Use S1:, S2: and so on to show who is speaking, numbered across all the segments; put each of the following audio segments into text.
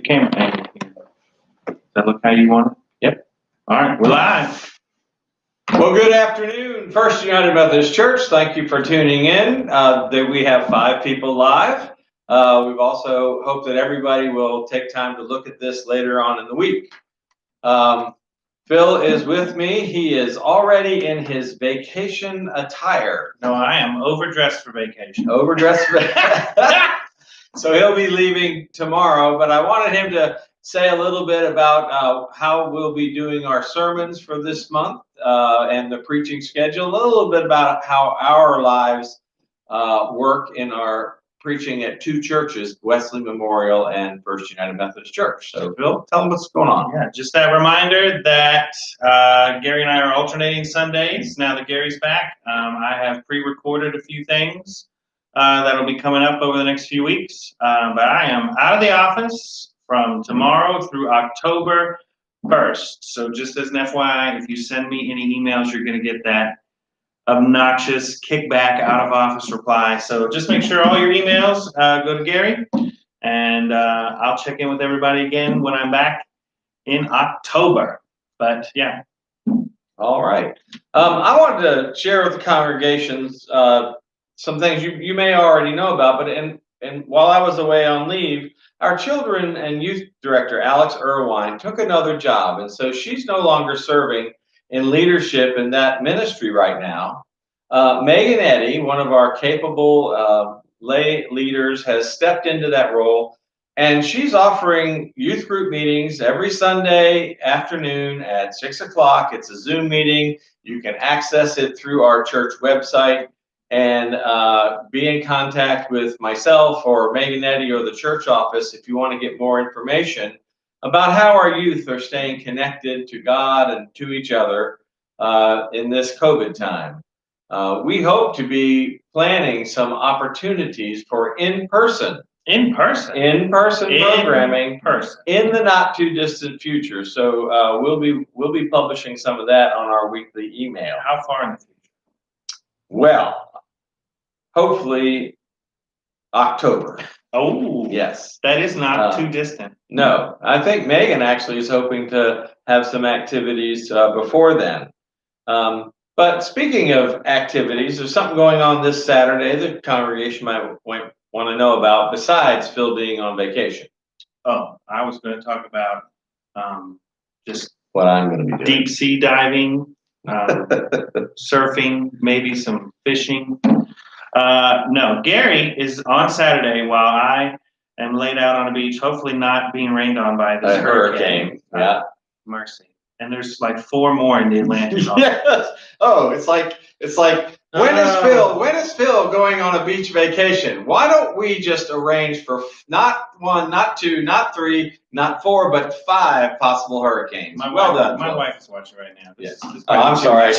S1: camera angle here. Does that look how you want it? Yep. All right, we're live.
S2: Well, good afternoon, First United Methodist Church. Thank you for tuning in. We have 5 people live. We've also hoped that everybody will take time to look at this later on in the week. Phil is with me. He is already in his vacation attire.
S1: No, I am overdressed for vacation.
S2: Overdressed for So he'll be leaving tomorrow, but I wanted him to say a little bit about how we'll be doing our sermons for this month and the preaching schedule, a little bit about how our lives work in our preaching at 2 churches, Wesley Memorial and First United Methodist Church. So, Bill, tell them what's going on.
S1: Yeah, just that reminder that Gary and I are alternating Sundays now that Gary's back. I have pre-recorded a few things that'll be coming up over the next few weeks, but I am out of the office from tomorrow through October 1st. So just as an FYI, if you send me any emails, you're going to get that obnoxious kickback out of office reply. So just make sure all your emails go to Gary, and I'll check in with everybody again when I'm back in October. But yeah.
S2: All right. I wanted to share with the congregations some things you may already know about, but and while I was away on leave, our children and youth director, Alex Irwine, took another job. And so she's no longer serving in leadership in that ministry right now. Megan Eddy, one of our capable lay leaders, has stepped into that role, and she's offering youth group meetings every Sunday afternoon at 6 o'clock. It's a Zoom meeting. You can access it through our church website and be in contact with myself or Megan Eddy or the church office if you want to get more information about how our youth are staying connected to God and to each other in this COVID time. We hope to be planning some opportunities for in-person programming in the not too distant future. So we'll be publishing some of that on our weekly email.
S1: How far in the future?
S2: Well, hopefully October.
S1: Oh,
S2: yes.
S1: That is not too distant.
S2: No, I think Megan actually is hoping to have some activities before then. But speaking of activities, there's something going on this Saturday the congregation might want to know about besides Phil being on vacation.
S1: Oh, I was going to talk about just
S2: what I'm going to be doing.
S1: Deep sea diving, surfing, maybe some fishing. No, Gary is on Saturday while I am laid out on a beach, hopefully not being rained on by this
S2: hurricane. Yeah.
S1: Mercy. And there's like 4 more in the Atlantic.
S2: Yes. Oh, it's like when is Phil going on a beach vacation? Why don't we just arrange for not 1, not 2, not 3, not 4, but 5 possible hurricanes?
S1: Well done. My wife is watching right now.
S2: Yes. I'm sorry.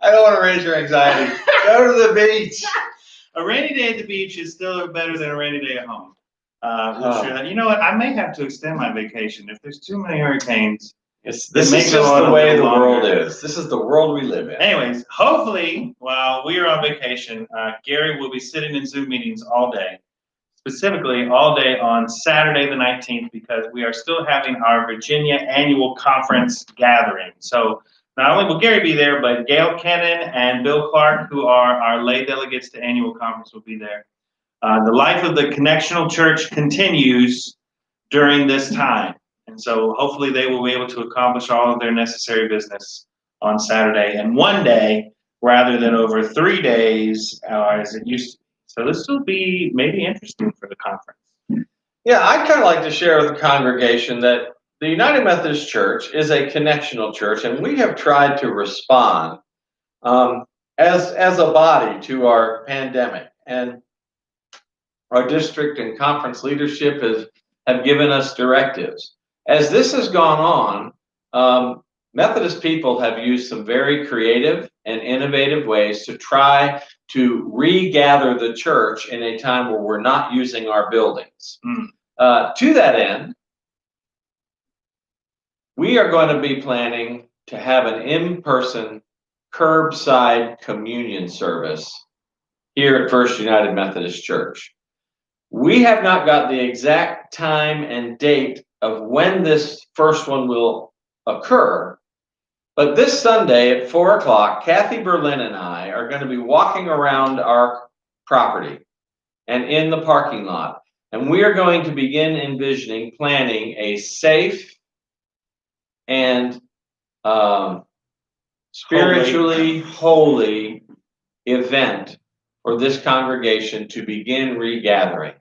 S2: I don't want to raise your anxiety. Go to the beach.
S1: A rainy day at the beach is still better than a rainy day at home. You know what? I may have to extend my vacation if there's too many hurricanes.
S2: This is just the way the world is. This is the world we live in.
S1: Anyways, hopefully, while we are on vacation, Gary will be sitting in Zoom meetings all day, specifically all day on Saturday the 19th, because we are still having our Virginia annual conference gathering. So not only will Gary be there, but Gail Kennan and Bill Clark, who are our lay delegates to annual conference, will be there. The life of the Connectional Church continues during this time. And so hopefully they will be able to accomplish all of their necessary business on Saturday and one day rather than over 3 days as it used to be. So this will be maybe interesting for the conference.
S2: Yeah, I'd kind of like to share with the congregation that the United Methodist Church is a connectional church, and we have tried to respond as a body to our pandemic. And our district and conference leadership have given us directives. As this has gone on, Methodist people have used some very creative and innovative ways to try to regather the church in a time where we're not using our buildings. To that end, we are going to be planning to have an in-person curbside communion service here at First United Methodist Church. We have not got the exact time and date of when this first one will occur, but this Sunday at 4 o'clock, Kathy Berlin and I are going to be walking around our property and in the parking lot, and we are going to begin envisioning planning a safe and spiritually holy event for this congregation to begin regathering.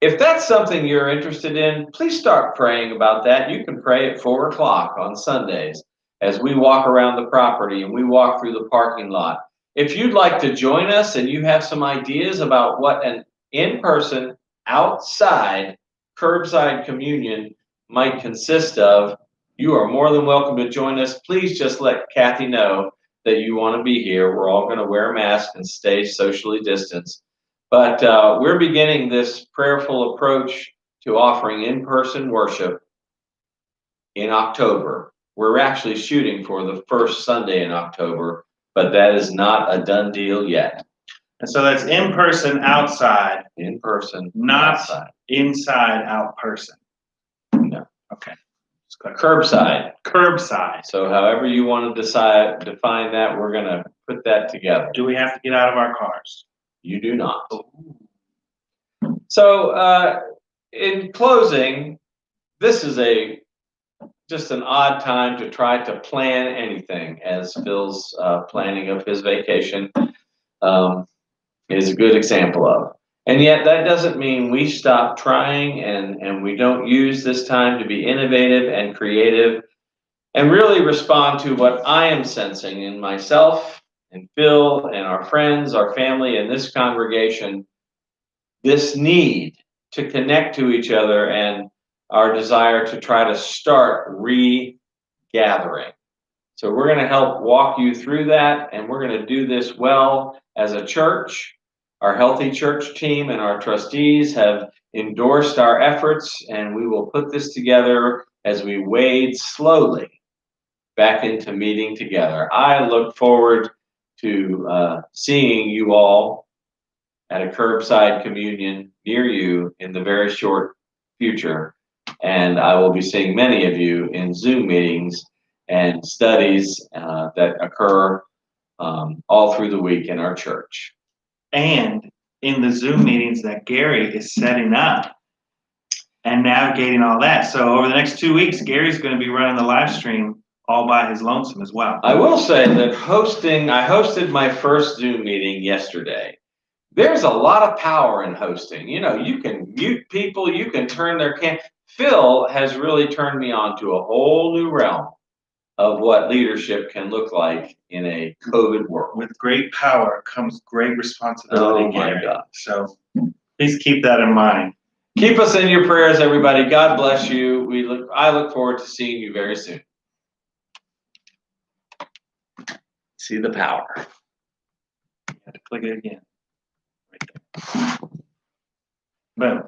S2: If that's something you're interested in, please start praying about that. You can pray at 4 o'clock on Sundays as we walk around the property and we walk through the parking lot. If you'd like to join us and you have some ideas about what an in-person, outside, curbside communion might consist of, you are more than welcome to join us. Please just let Kathy know that you want to be here. We're all going to wear masks and stay socially distanced. But we're beginning this prayerful approach to offering in-person worship in October. We're actually shooting for the first Sunday in October, but that is not a done deal yet.
S1: And so that's in person, outside.
S2: In person,
S1: not
S2: outside.
S1: Inside, out person.
S2: No.
S1: Okay.
S2: Curbside.
S1: Curbside.
S2: So however you want to define that, we're going to put that together.
S1: Do we have to get out of our cars?
S2: You do not. So in closing, this is just an odd time to try to plan anything, as Phil's planning of his vacation is a good example of. And yet that doesn't mean we stop trying and we don't use this time to be innovative and creative and really respond to what I am sensing in myself and Phil and our friends, our family, and this congregation, this need to connect to each other and our desire to try to start regathering. So we're going to help walk you through that, and we're going to do this well as a church. Our Healthy Church team and our trustees have endorsed our efforts, and we will put this together as we wade slowly back into meeting together. I look forward to seeing you all at a curbside communion near you in the very short future. And I will be seeing many of you in Zoom meetings and studies that occur all through the week in our church.
S1: And in the Zoom meetings that Gary is setting up and navigating all that. So over the next 2 weeks, Gary's going to be running the live stream all by his lonesome as well.
S2: I will say that I hosted my first Zoom meeting yesterday. There's a lot of power in hosting. You know, you can mute people, you can turn their Phil has really turned me on to a whole new realm of what leadership can look like in a COVID world.
S1: With great power comes great responsibility,
S2: Oh my
S1: Gary.
S2: God.
S1: So please keep that in mind.
S2: Keep us in your prayers, everybody. God bless you. I look forward to seeing you very soon. See the power.
S1: You have to click it again. Right there. Boom.